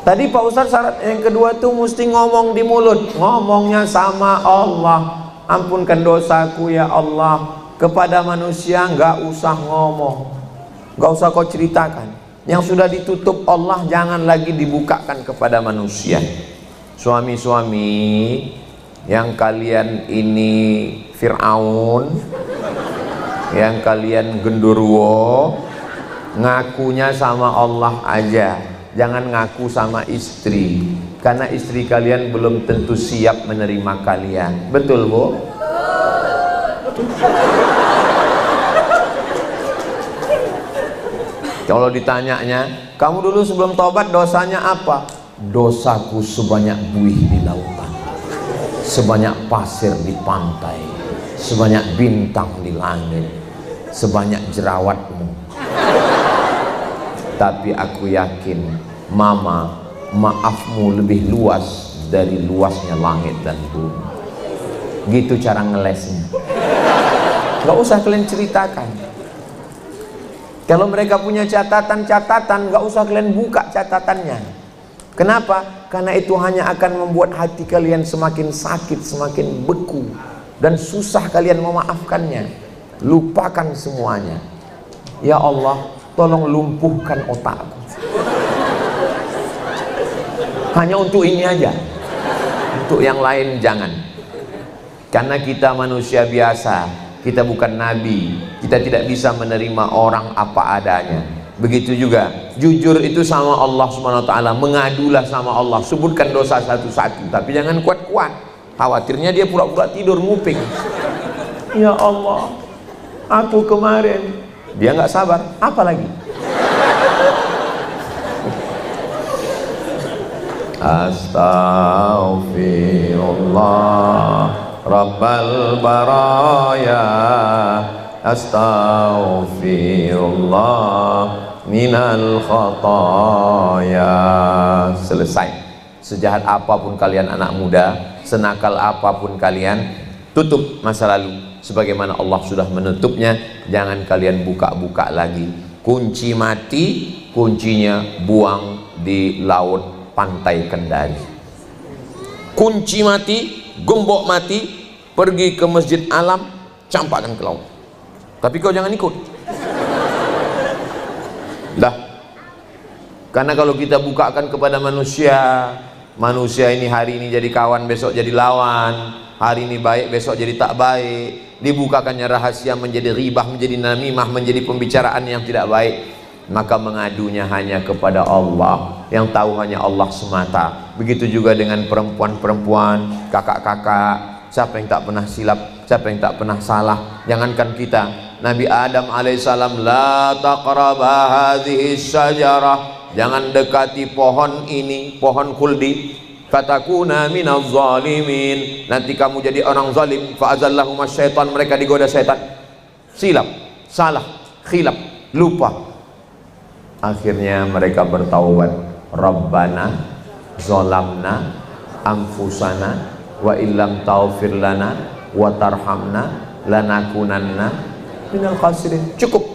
Tadi Pak Ustadz syarat yang kedua tuh mesti ngomong di mulut. Ngomongnya sama Allah. Ampunkan dosaku ya Allah. Kepada manusia nggak usah ngomong, nggak usah kau ceritakan. Yang sudah ditutup Allah jangan lagi dibukakan kepada manusia. Suami-suami yang kalian ini Fir'aun, yang kalian genderuwo, ngakunya sama Allah aja. Jangan ngaku sama istri, karena istri kalian belum tentu siap menerima kalian. Betul, Bu? Kalau ditanyanya, kamu dulu sebelum taubat dosanya apa? Dosaku sebanyak buih di lautan, sebanyak pasir di pantai, sebanyak bintang di langit, sebanyak jerawatmu. Tapi aku yakin, Mama, maafmu lebih luas dari luasnya langit dan bumi. Gitu cara ngelesnya. Gak usah kalian ceritakan. Kalau mereka punya catatan-catatan, gak usah kalian buka catatannya. Kenapa? Karena itu hanya akan membuat hati kalian semakin sakit, semakin beku, dan susah kalian memaafkannya. Lupakan semuanya. Ya Allah, tolong lumpuhkan otakku. Hanya untuk ini aja. Untuk yang lain jangan. Karena kita manusia biasa, kita bukan nabi. Kita tidak bisa menerima orang apa adanya. Begitu juga jujur itu sama Allah Subhanahu wa taala, mengadulah sama Allah, sebutkan dosa satu-satu, tapi jangan kuat-kuat. Khawatirnya dia pura-pura tidur nguping. Ya Allah, aku kemarin, dia nggak sabar, apa lagi? Astaghfirullah Rabbal baraya, astaghfirullah minal khataya. Selesai. Sejahat apapun kalian anak muda, senakal apapun kalian, tutup masa lalu sebagaimana Allah sudah menutupnya. Jangan kalian buka-buka lagi. Kunci mati, kuncinya buang di laut pantai Kendari. Kunci mati, gembok mati, pergi ke Masjid Alam, campakkan ke laut. Tapi kau jangan ikut. Dah. Karena kalau kita bukakan kepada manusia, manusia ini hari ini jadi kawan, besok jadi lawan, hari ini baik, besok jadi tak baik, dibukakannya rahasia menjadi ribah, menjadi namimah, menjadi pembicaraan yang tidak baik, maka mengadunya hanya kepada Allah, yang tahu hanya Allah semata. Begitu juga dengan perempuan-perempuan, kakak-kakak, siapa yang tak pernah silap, siapa yang tak pernah salah. Jangankan kita, Nabi Adam alaihissalam, la taqraba hadhihi syajarah, jangan dekati pohon ini, pohon khuldi, fatakuna minaz zalimin, nanti kamu jadi orang zalim. Fa'azallahuma syaitan, mereka digoda syaitan, silap, salah, khilaf, lupa. Akhirnya mereka bertaubat, Rabbana zalamna anfusana wa illam taghfir lana wa tarhamna lanakunanna minal khasirin. Cukup,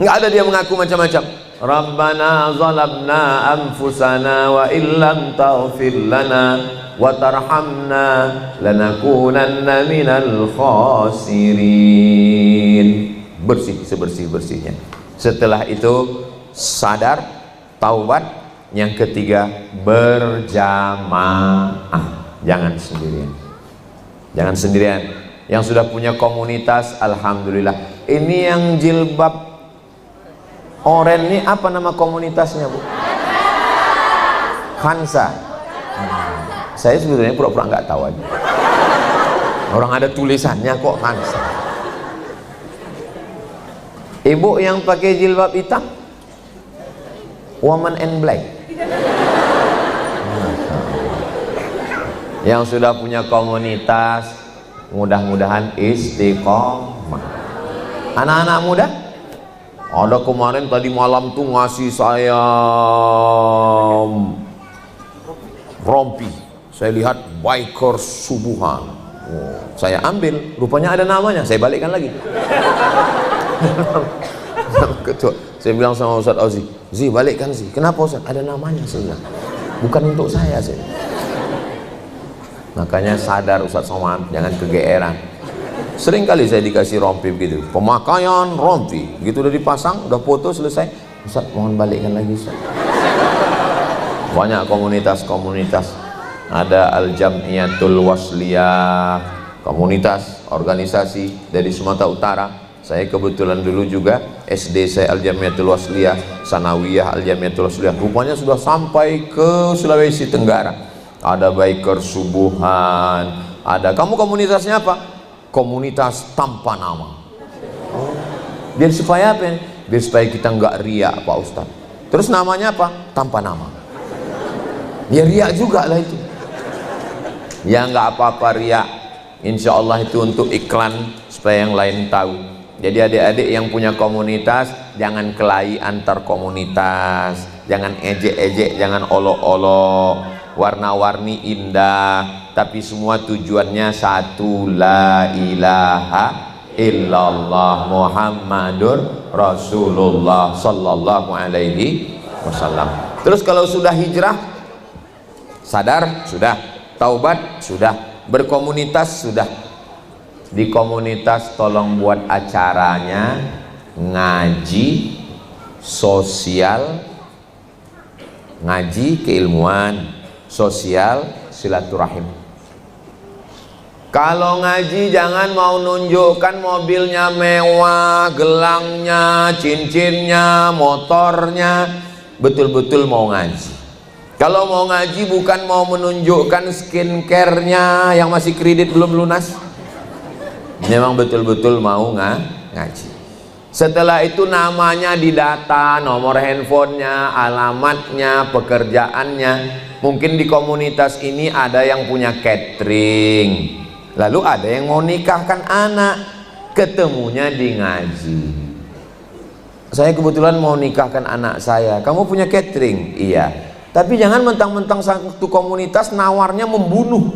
nggak ada dia mengaku macam-macam. Rabbana zalamna anfusana wa illam taghfir lana wa tarhamna lanakunanna minal khasirin. Bersih sebersih-bersihnya. Setelah itu sadar, taubat. Yang ketiga, berjamaah, jangan sendirian. Jangan sendirian. Yang sudah punya komunitas, alhamdulillah. Ini yang jilbab oren ini apa nama komunitasnya, Bu? Khansa. Saya sebetulnya pura-pura nggak tahu aja. Orang ada tulisannya kok Khansa. Ibu yang pakai jilbab hitam, woman in black. Yang sudah punya komunitas, mudah-mudahan istiqomah. Anak-anak muda, ada kemarin tadi malam tuh ngasih saya rompi. Saya lihat biker subuhan. Oh, saya ambil, rupanya ada namanya. Saya balikkan lagi. Ketua, saya bilang sama Ustaz Auzi, Zi balikkan Zi. Kenapa Ustaz? Ada namanya saya. Bukan untuk saya sih. Makanya sadar Ustaz Somad, jangan kegeeran. Sering kali saya dikasih rompi begitu, pemakaian rompi, gitu udah dipasang, udah foto selesai, Ustaz mohon balikkan lagi Ustaz. Banyak komunitas-komunitas, ada Al-Jam'iyatul Wasliyah, komunitas, organisasi dari Sumatera Utara. Saya kebetulan dulu juga SD saya Al-Jamiatul Wasliyah, Sanawiyah Al-Jamiatul Wasliyah. Rupanya sudah sampai ke Sulawesi Tenggara. Ada biker subuhan, ada. Kamu komunitasnya apa? Komunitas tanpa nama. Biar supaya apa? Biar supaya kita nggak riak, Pak Ustadz. Terus namanya apa? Tanpa nama. Ya riak juga lah itu. Ya nggak apa-apa riak. Insya Allah itu untuk iklan supaya yang lain tahu. Jadi adik-adik yang punya komunitas, jangan kelahi antar komunitas, jangan ejek-ejek, jangan olok-olok, warna-warni indah, tapi semua tujuannya satu, la ilaha illallah Muhammadur Rasulullah sallallahu alaihi wasallam. Terus kalau sudah hijrah, sadar sudah, taubat sudah, berkomunitas sudah. Di komunitas tolong buat acaranya ngaji sosial, ngaji keilmuan, sosial, silaturahim. Kalau ngaji jangan mau nunjukkan mobilnya mewah, gelangnya, cincinnya, motornya. Betul-betul mau ngaji. Kalau mau ngaji bukan mau menunjukkan skincare-nya yang masih kredit belum lunas. Memang betul-betul mau ngaji. Setelah itu namanya didata, nomor handphonenya, alamatnya, pekerjaannya. Mungkin di komunitas ini ada yang punya catering, lalu ada yang mau nikahkan anak, ketemunya di ngaji. Saya kebetulan mau nikahkan anak saya. Kamu punya catering? Iya. Tapi jangan mentang-mentang satu komunitas nawarnya membunuh.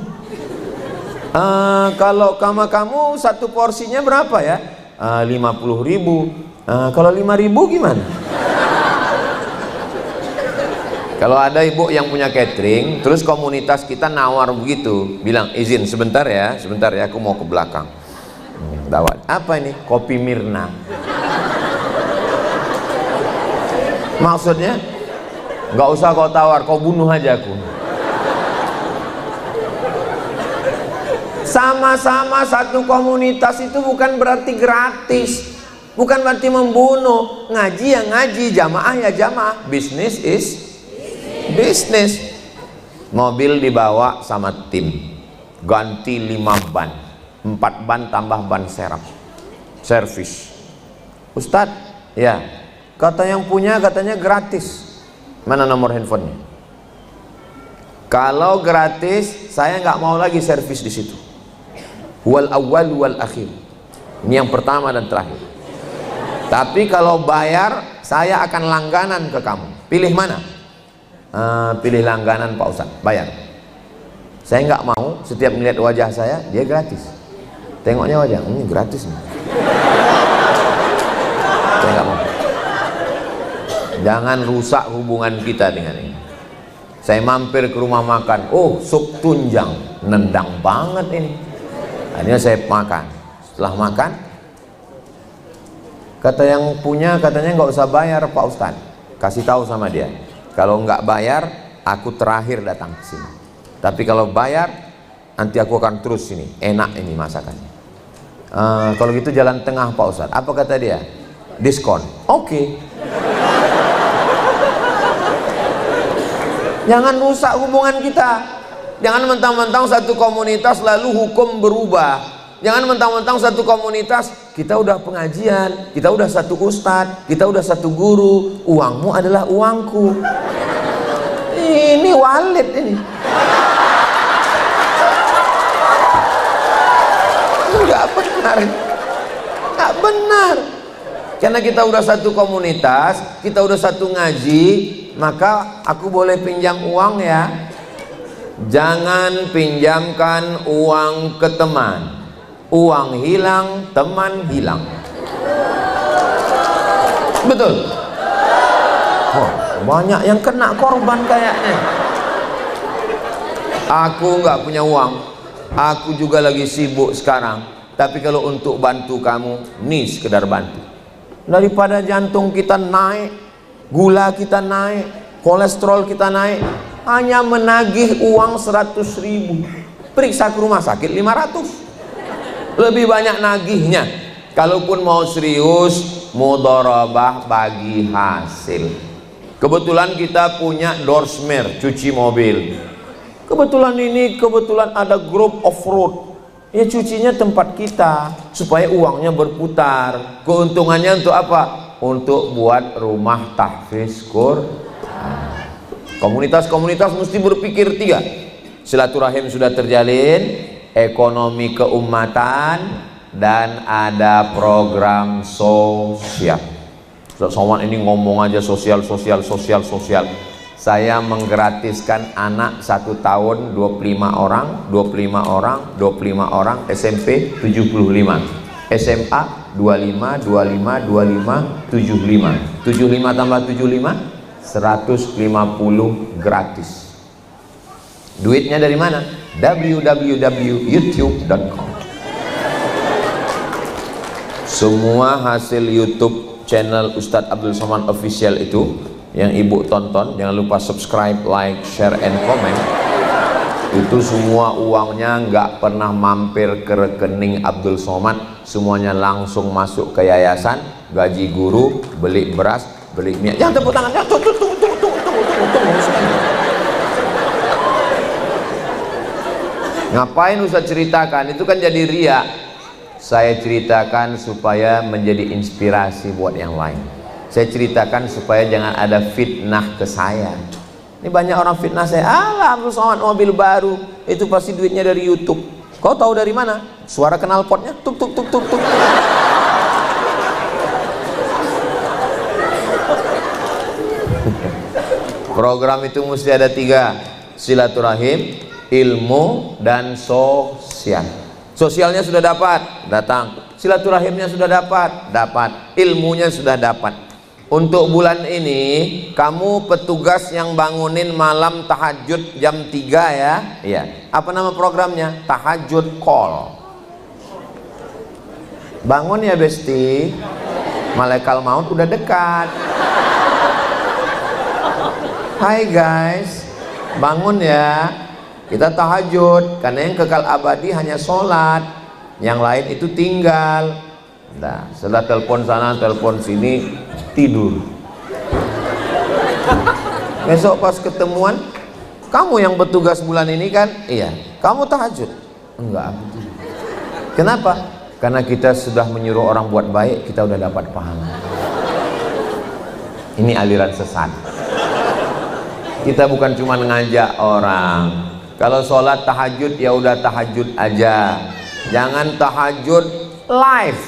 Kalau kamu satu porsinya berapa ya? 50.000. Kalau 5.000 gimana? Kalau ada ibu yang punya catering, terus komunitas kita nawar begitu, bilang izin sebentar ya, aku mau ke belakang. Dawat. Apa ini? Kopi Mirna. Maksudnya, nggak usah kau tawar, kau bunuh aja aku. Sama-sama satu komunitas itu bukan berarti gratis, bukan berarti membunuh. Ngaji ya ngaji, jamaah ya jamaah, bisnis is bisnis. Mobil dibawa sama tim, ganti 5 ban, 4 ban tambah ban serap, servis. Ustadz, ya kata yang punya katanya gratis. Mana nomor handphonenya? Kalau gratis saya nggak mau lagi servis di situ. Wal awal wal akhir, ini yang pertama dan terakhir. Tapi kalau bayar saya akan langganan ke kamu. Pilih mana? Pilih langganan Pak Ustadz, bayar. Saya nggak mau setiap melihat wajah saya dia gratis. Tengoknya wajah ini gratis nih. Saya nggak mau. Jangan rusak hubungan kita dengan ini. Saya mampir ke rumah makan, oh sup tunjang, nendang banget ini. Akhirnya saya makan. Setelah makan, kata yang punya katanya nggak usah bayar Pak Ustadz. Kasih tahu sama dia, kalau nggak bayar aku terakhir datang ke sini. Tapi kalau bayar nanti aku akan terus sini. Enak ini masakannya. Kalau gitu jalan tengah Pak Ustadz. Apa kata dia? Diskon. Oke. Jangan rusak hubungan kita. Jangan mentang-mentang satu komunitas lalu hukum berubah. Jangan mentang-mentang satu komunitas kita udah pengajian, kita udah satu ustadz, kita udah satu guru, uangmu adalah uangku. Ini walid ini. Enggak benar. Enggak benar. Karena kita udah satu komunitas, kita udah satu ngaji, maka aku boleh pinjam uang ya. Jangan pinjamkan uang ke teman. Uang hilang, teman hilang. Betul? Oh, banyak yang kena korban kayaknya. Aku nggak punya uang. Aku juga lagi sibuk sekarang. Tapi kalau untuk bantu kamu, nih sekedar bantu. Daripada jantung kita naik, gula kita naik, kolesterol kita naik, hanya menagih uang 100.000, periksa ke rumah sakit 500. Lebih banyak nagihnya. Kalaupun mau serius, mudharabah bagi hasil. Kebetulan kita punya Dorsmer cuci mobil. Kebetulan ada grup off-road. Ya cucinya tempat kita supaya uangnya berputar. Keuntungannya untuk apa? Untuk buat rumah tahfiz Quran. Komunitas-komunitas mesti berpikir 3. Silaturahim sudah terjalin, ekonomi keumatan, dan ada program sosial. Ustaz Somad ini ngomong aja sosial. Saya menggratiskan anak 1 tahun 25 orang, SMP 75, SMA 25, 75 tambah 75 150 gratis. Duitnya dari mana? www.youtube.com. Semua hasil YouTube channel Ustadz Abdul Somad Official itu yang ibu tonton, jangan lupa subscribe, like, share, and comment. Itu semua uangnya nggak pernah mampir ke rekening Abdul Somad, semuanya langsung masuk ke yayasan, gaji guru, beli beras, beli minyak. Yang tepuk tangan, tunggu. Ngapain Ustaz ceritakan? Itu kan jadi riak. Saya ceritakan supaya menjadi inspirasi buat yang lain. Saya ceritakan supaya jangan ada fitnah ke saya. Ini banyak orang fitnah saya, Abdul Somad mobil baru, itu pasti duitnya dari YouTube. Kau tahu dari mana? Suara knalpotnya, tuk. Program itu mesti ada 3, silaturahim, ilmu, dan sosial. Sosialnya sudah dapat, datang. Silaturahimnya sudah dapat, ilmunya sudah dapat. Untuk bulan ini kamu petugas yang bangunin malam tahajud jam 3 ya. Iya. Apa nama programnya? Tahajud Call. Bangun ya Besti. Malaikat maut udah dekat. Hai guys, bangun ya. Kita tahajud, karena yang kekal abadi hanya sholat, yang lain itu tinggal. Nah, setelah telepon sana, telepon sini, tidur. Besok pas ketemuan, kamu yang bertugas bulan ini kan? Iya. Kamu tahajud? Enggak. Kenapa? Karena kita sudah menyuruh orang buat baik, kita udah dapat pahala. Ini aliran sesat. Kita bukan cuma ngajak orang. Kalau sholat tahajud ya udah tahajud aja. Jangan tahajud live.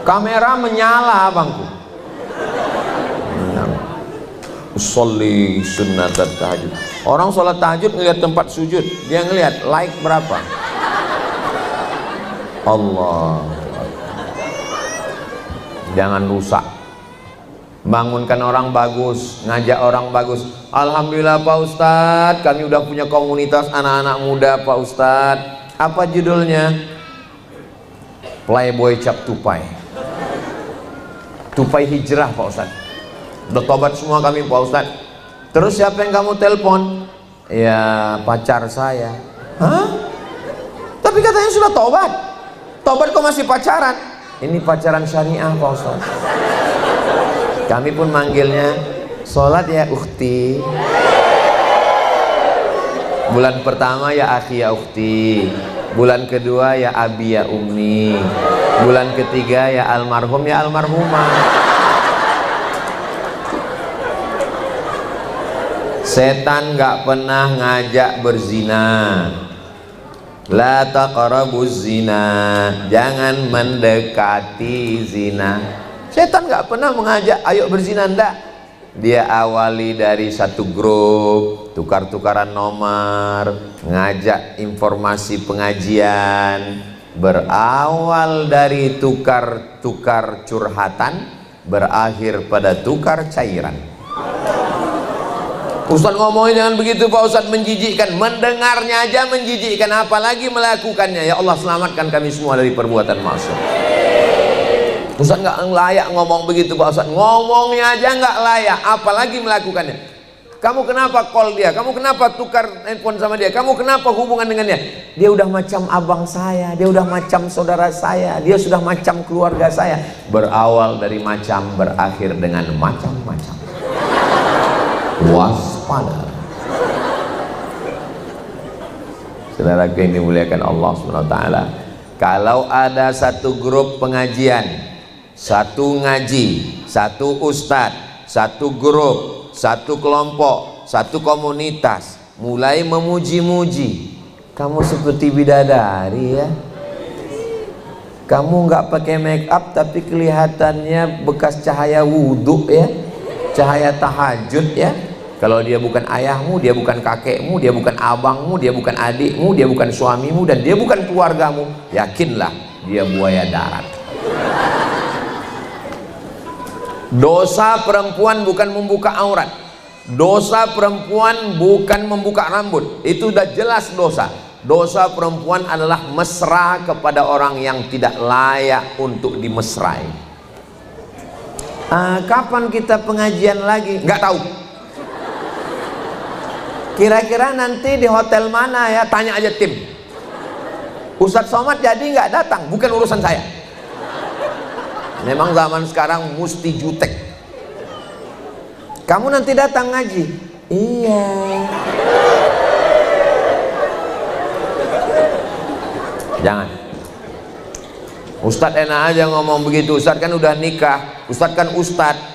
Kamera menyala abangku. Sholli sunnat tahajud. Orang sholat tahajud ngelihat tempat sujud, dia ngelihat like berapa. Allah. Jangan rusak. Bangunkan orang bagus, ngajak orang bagus. Alhamdulillah Pak Ustadz, kami udah punya komunitas anak-anak muda Pak Ustadz. Apa judulnya? Playboy Cap Tupai. Tupai hijrah Pak Ustadz. Udah tobat semua kami Pak Ustadz. Terus siapa yang kamu telepon? Ya pacar saya. Hah? Tapi katanya sudah tobat. Tobat kok masih pacaran? Ini pacaran syariah Pak Ustadz. Kami pun manggilnya sholat ya ukhti. Bulan pertama ya akhi ya ukhti. Bulan kedua ya abi ya ummi. Bulan ketiga ya almarhum ya almarhumah. Setan gak pernah ngajak berzina. La taqrabuz zina. Jangan mendekati zina. Setan gak pernah mengajak ayo berzina, enggak. Dia awali dari satu grup, tukar-tukaran nomor, ngajak informasi pengajian, berawal dari tukar-tukar curhatan, berakhir pada tukar cairan. Ustaz ngomongin jangan begitu Pak Ustaz, menjijikkan. Mendengarnya aja menjijikkan, apalagi melakukannya. Ya Allah selamatkan kami semua dari perbuatan maksiat. Ustaz nggak layak ngomong begitu Pak Ustaz, ngomongnya aja nggak layak, apalagi melakukannya. Kamu kenapa call dia? Kamu kenapa tukar handphone sama dia? Kamu kenapa hubungan dengannya? Dia udah macam abang saya, dia udah macam saudara saya, dia sudah macam keluarga saya. Berawal dari macam, berakhir dengan macam-macam. Waspada. Saudara yang dimuliakan Allah SWT, kalau ada satu grup pengajian, satu ngaji, satu ustadz, satu grup, satu kelompok, satu komunitas mulai memuji-muji, kamu seperti bidadari ya. Kamu nggak pakai make up tapi kelihatannya bekas cahaya wudhu ya, cahaya tahajud ya. Kalau dia bukan ayahmu, dia bukan kakekmu, dia bukan abangmu, dia bukan adikmu, dia bukan suamimu, dan dia bukan keluargamu, yakinlah dia buaya darat. Dosa perempuan bukan membuka aurat. Dosa perempuan bukan membuka rambut. Itu udah jelas dosa. Dosa perempuan adalah mesra kepada orang yang tidak layak untuk dimesrai. Kapan kita pengajian lagi? Nggak tahu. Kira-kira nanti di hotel mana ya? Tanya aja tim. Ustadz Somad jadi nggak datang, bukan urusan saya. Memang zaman sekarang mesti jutek. Kamu nanti datang ngaji? Iya. Jangan. Ustadz enak aja ngomong begitu. Ustadz kan udah nikah. Ustadz kan ustadz.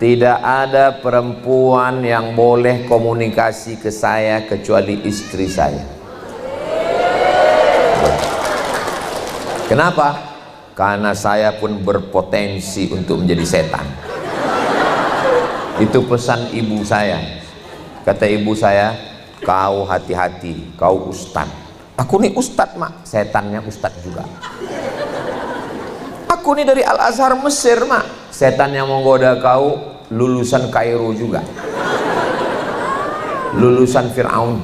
Tidak ada perempuan yang boleh komunikasi ke saya kecuali istri saya. Kenapa? Karena saya pun berpotensi untuk menjadi setan. Itu pesan ibu saya. Kata ibu saya, kau hati-hati, kau ustadz. Aku nih ustadz mak, setannya ustadz juga. Aku nih dari Al-Azhar Mesir mak, setan yang menggoda kau lulusan Kairo juga, lulusan Fir'aun.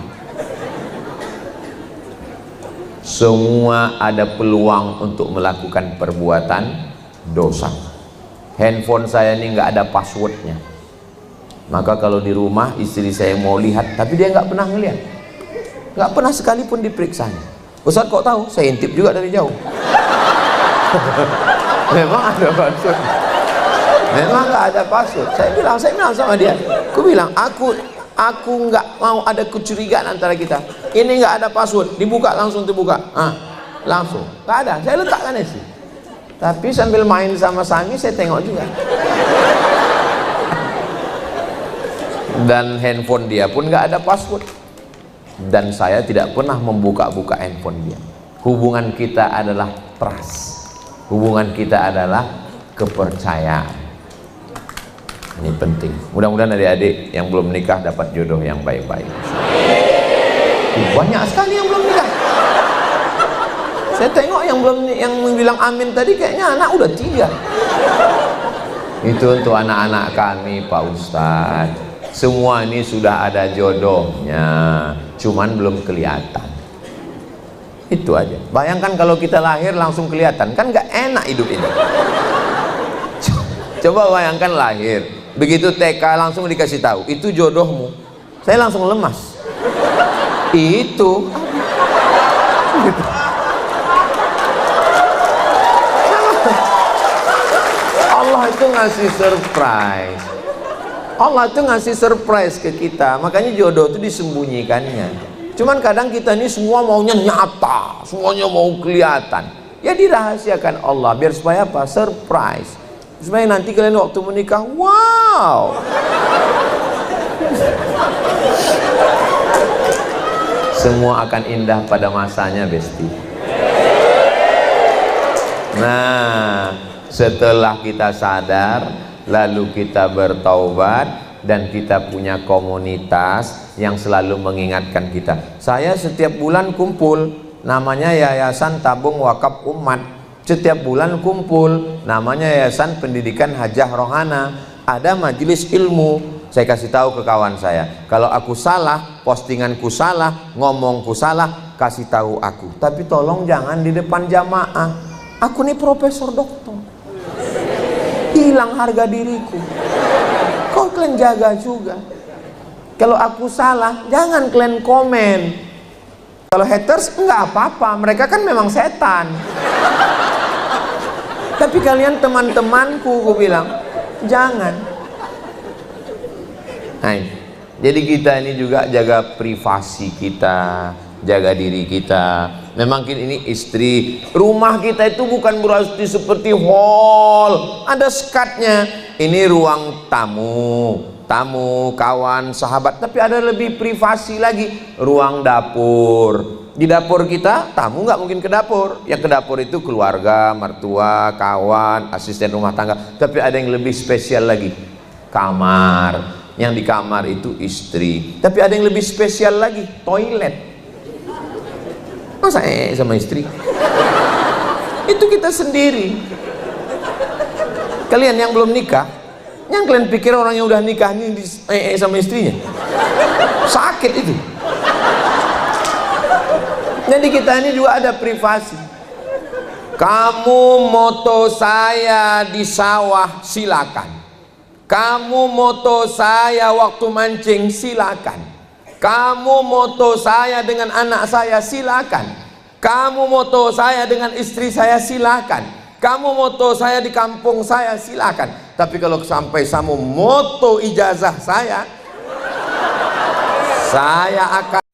Semua ada peluang untuk melakukan perbuatan dosa. Handphone saya ini nggak ada passwordnya, maka kalau di rumah istri saya mau lihat, tapi dia nggak pernah ngelihat, nggak pernah sekalipun diperiksanya. Ustaz kok tahu? Saya intip juga dari jauh. Memang ada password. Memang nggak ada password. Saya bilang sama dia, aku bilang aku nggak mau ada kecurigaan antara kita. Ini nggak ada password, dibuka langsung terbuka, langsung nggak ada. Saya letakkan sih. Tapi sambil main sama Sami saya tengok juga. Dan handphone dia pun nggak ada password. Dan saya tidak pernah membuka-buka handphone dia. Hubungan kita adalah trust. Hubungan kita adalah kepercayaan. Ini penting. Mudah-mudahan adik-adik yang belum nikah dapat jodoh yang baik-baik. Banyak sekali yang belum nikah. Saya tengok yang bilang amin tadi kayaknya anak udah 3. Itu untuk anak-anak kami Pak Ustadz. Semua ini sudah ada jodohnya, cuman belum kelihatan. Itu aja. Bayangkan kalau kita lahir langsung kelihatan, kan nggak enak hidup ini. Coba bayangkan lahir, begitu TK langsung dikasih tahu, itu jodohmu. Saya langsung lemas. Itu. Allah itu ngasih surprise. Allah itu ngasih surprise ke kita, makanya jodoh itu disembunyikannya. Cuman kadang kita ini semua maunya nyata, semuanya mau kelihatan. Ya dirahasiakan Allah, biar supaya apa? Surprise. Supaya nanti kalian waktu menikah, wow. Semua akan indah pada masanya, Besti. Nah, setelah kita sadar, lalu kita bertaubat dan kita punya komunitas yang selalu mengingatkan kita. Saya setiap bulan kumpul, namanya Yayasan Tabung Wakaf Umat. Setiap bulan kumpul, namanya Yayasan Pendidikan Hajah Rohana. Ada majelis ilmu. Saya kasih tahu ke kawan saya, kalau aku salah, postinganku salah, ngomongku salah, kasih tahu aku. Tapi tolong jangan di depan jamaah. Aku nih profesor doktor. Hilang harga diriku. Kau kalian jaga juga. Kalau aku salah, jangan kalian komen. Kalau haters enggak apa-apa, mereka kan memang setan. Tapi kalian teman-temanku, gue bilang jangan. Nah, jadi kita ini juga jaga privasi kita, jaga diri kita. Memang ini istri, rumah kita itu bukan berarti seperti hall, ada sekatnya. Ini ruang tamu, kawan, sahabat, tapi ada lebih privasi lagi, ruang dapur. Di dapur kita, tamu nggak mungkin ke dapur. Yang ke dapur itu keluarga, mertua, kawan, asisten rumah tangga. Tapi ada yang lebih spesial lagi, kamar. Yang di kamar itu istri. Tapi ada yang lebih spesial lagi, toilet. Masa sama istri? Itu kita sendiri. Kalian yang belum nikah, yang kalian pikir orang yang udah nikah ini sama istrinya, sakit itu. Jadi kita ini juga ada privasi. Kamu moto saya di sawah, silakan. Kamu moto saya waktu mancing, silakan. Kamu moto saya dengan anak saya, silakan. Kamu moto saya dengan istri saya, silakan. Kamu moto saya di kampung saya, silakan. Tapi kalau sampai kamu moto ijazah saya akan